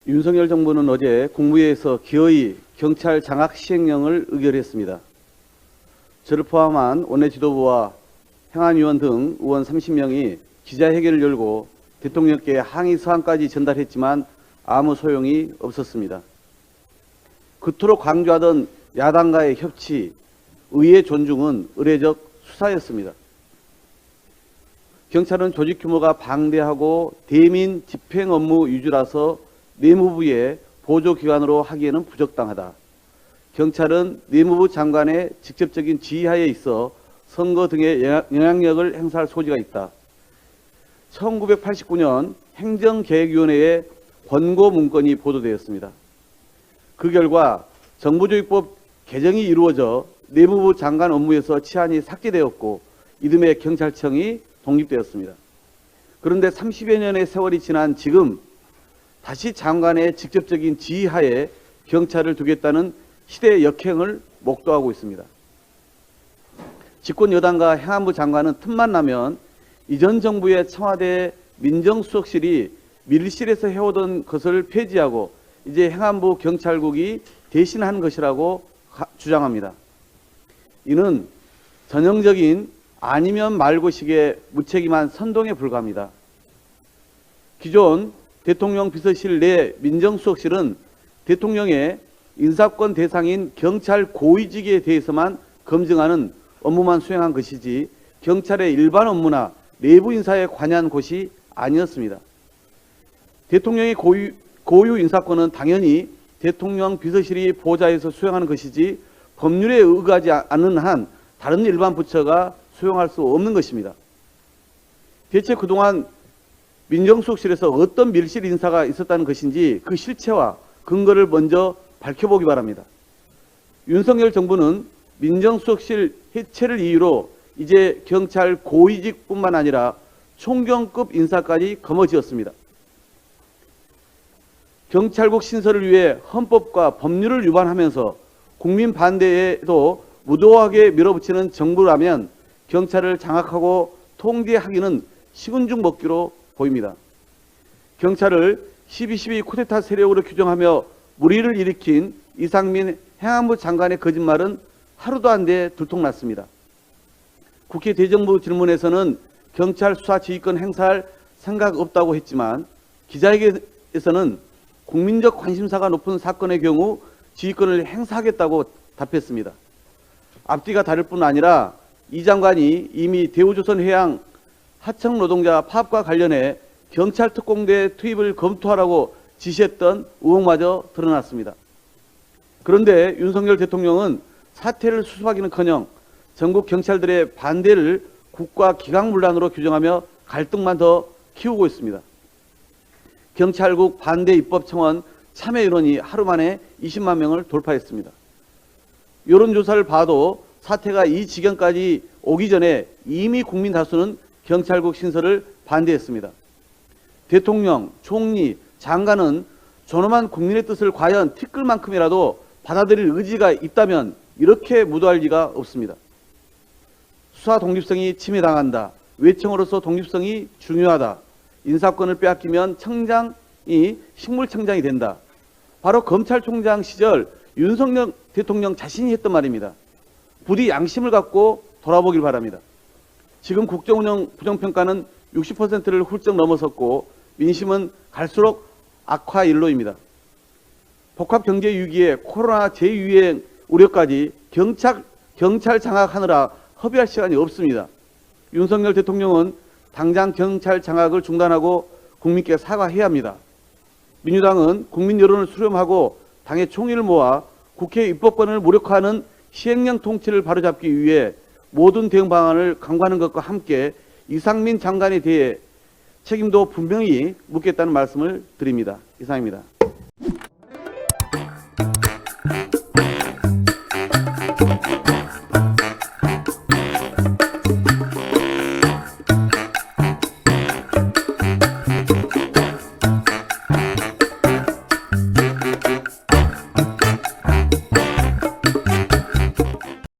윤석열 정부는 어제 국무회의에서 기어이 경찰 장악 시행령을 의결했습니다. 저를 포함한 원내 지도부와 행안위원 등 의원 30명이 기자회견을 열고 대통령께 항의 서한까지 전달했지만 아무 소용이 없었습니다. 그토록 강조하던 야당과의 협치, 의회 존중은 의례적 수사였습니다. 경찰은 조직 규모가 방대하고 대민 집행 업무 위주라서 내무부의 보조기관으로 하기에는 부적당하다. 경찰은 내무부 장관의 직접적인 지휘하에 있어 선거 등의 영향력을 행사할 소지가 있다. 1989년 행정계획위원회의 권고 문건이 보도되었습니다. 그 결과 정부조직법 개정이 이루어져 내무부 장관 업무에서 치안이 삭제되었고 이듬해 경찰청이 독립되었습니다. 그런데 30여 년의 세월이 지난 지금 다시 장관의 직접적인 지휘하에 경찰을 두겠다는 시대의 역행을 목도하고 있습니다. 집권 여당과 행안부 장관은 틈만 나면 이전 정부의 청와대 민정수석실이 밀실에서 해오던 것을 폐지하고 이제 행안부 경찰국이 대신한 것이라고 주장합니다. 이는 전형적인 아니면 말고식의 무책임한 선동에 불과합니다. 기존 대통령 비서실 내 민정수석실은 대통령의 인사권 대상인 경찰 고위직에 대해서만 검증하는 업무만 수행한 것이지 경찰의 일반 업무나 내부 인사에 관여한 곳이 아니었습니다. 대통령의 고유 인사권은 당연히 대통령 비서실이 보좌해서 수행하는 것이지 법률에 의거하지 않는 한 다른 일반 부처가 수용할 수 없는 것입니다. 대체 그동안 민정수석실에서 어떤 밀실 인사가 있었다는 것인지 그 실체와 근거를 먼저 밝혀보기 바랍니다. 윤석열 정부는 민정수석실 해체를 이유로 이제 경찰 고위직뿐만 아니라 총경급 인사까지 거머쥐었습니다. 경찰국 신설을 위해 헌법과 법률을 위반하면서 국민 반대에도 무도하게 밀어붙이는 정부라면 경찰을 장악하고 통제하기는 식은 죽 먹기로 보입니다. 경찰을 12.12 쿠데타 세력으로 규정하며 물의를 일으킨 이상민 행안부 장관의 거짓말은 하루도 안 돼 들통났습니다. 국회 대정부 질문에서는 경찰 수사 지휘권 행사할 생각 없다고 했지만 기자회견에서는 국민적 관심사가 높은 사건의 경우 지휘권을 행사하겠다고 답했습니다. 앞뒤가 다를 뿐 아니라 이 장관이 이미 대우조선해양 하청 노동자 파업과 관련해 경찰특공대 투입을 검토하라고 지시했던 의혹마저 드러났습니다. 그런데 윤석열 대통령은 사태를 수습하기는커녕 전국 경찰들의 반대를 국가 기강문란으로 규정하며 갈등만 더 키우고 있습니다. 경찰국 반대 입법 청원 참여 인원이 하루 만에 20만 명을 돌파했습니다. 여론조사를 봐도 사태가 이 지경까지 오기 전에 이미 국민 다수는 경찰국 신설을 반대했습니다. 대통령, 총리, 장관은 존엄한 국민의 뜻을 과연 티끌만큼이라도 받아들일 의지가 있다면 이렇게 무도할 리가 없습니다. 수사 독립성이 침해당한다. 외청으로서 독립성이 중요하다. 인사권을 빼앗기면 청장이 식물청장이 된다. 바로 검찰총장 시절 윤석열 대통령 자신이 했던 말입니다. 부디 양심을 갖고 돌아보길 바랍니다. 지금 국정운영 부정평가는 60%를 훌쩍 넘어섰고 민심은 갈수록 악화 일로입니다. 복합경제위기에 코로나 재유행 우려까지 경찰 장악하느라 허비할 시간이 없습니다. 윤석열 대통령은 당장 경찰 장악을 중단하고 국민께 사과해야 합니다. 민주당은 국민 여론을 수렴하고 당의 총의를 모아 국회 입법권을 무력화하는 시행령 통치를 바로잡기 위해 모든 대응 방안을 강구하는 것과 함께 이상민 장관에 대해 책임도 분명히 묻겠다는 말씀을 드립니다. 이상입니다.